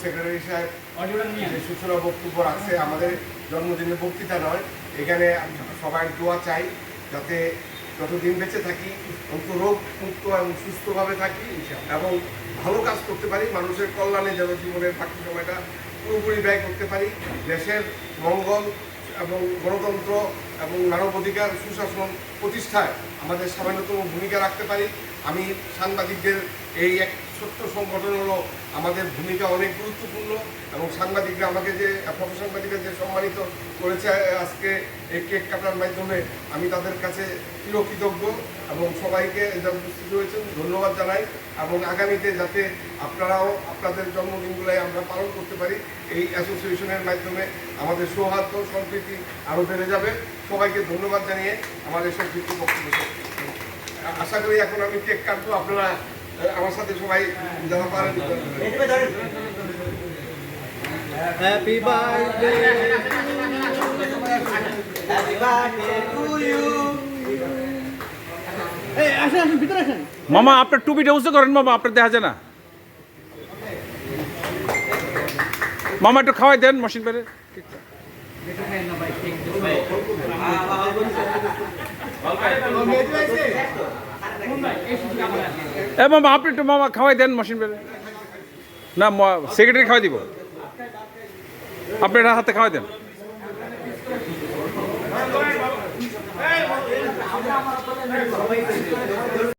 Secretary সাহেব যে সূচনা বক্তব্য রাখছে, আমাদের জন্মদিনের বক্তৃতা নয়, এখানে সবাই দোয়া চাই যাতে যতদিন বেঁচে থাকি অন্ত রোগ মুক্ত এবং সুস্থভাবে থাকি এবং ভালো কাজ করতে পারি, মানুষের কল্যাণে যেন জীবনের বাকি সময়টা পুরোপুরি ব্যয় করতে পারি, দেশের মঙ্গল এবং গণতন্ত্র এবং মানবাধিকার সুশাসন প্রতিষ্ঠায় আমাদের সামান্যতম ভূমিকা রাখতে পারি। আমি সাংবাদিকদের এই এক ছোট্ট সংগঠন হলো আমাদের ভূমিকা অনেক গুরুত্বপূর্ণ এবং সাংবাদিকরা আমাকে যে সাংবাদিকরা যে সম্মানিত করেছে আজকে এই কেক কাটার মাধ্যমে, আমি তাদের কাছে চিরকৃতজ্ঞ এবং সবাইকে যারা উপস্থিত হয়েছেন ধন্যবাদ জানাই এবং আগামীতে যাতে আপনারাও আপনাদের জন্মদিনগুলাই আমরা পালন করতে পারি, এই অ্যাসোসিয়েশনের মাধ্যমে আমাদের সৌহার্দ্য সম্প্রীতি আরও বেড়ে যাবে। সবাইকে ধন্যবাদ জানিয়ে আমাদের সংক্ষিপ্ত বক্তব্য আশা করি এখন আমি কেক কাটবো, আপনারা আমার সাথে সবাই যারা পারেন। Happy birthday happy birthday to you. এই আসেন আসেন ভিতরে আসেন। মামা আপনার টুপিটা উঁচু করেন মামা, আপনার দেখা যায় না। মামা একটু খাওয়াই দেন মশিন পেরে। এ মামা আপনি একটু মামা খাওয়াই দেন মশিন পেরে। না সেক্রেটারি খাওয়াই দিব, আপনি এটা হাতে খাওয়াই দেন।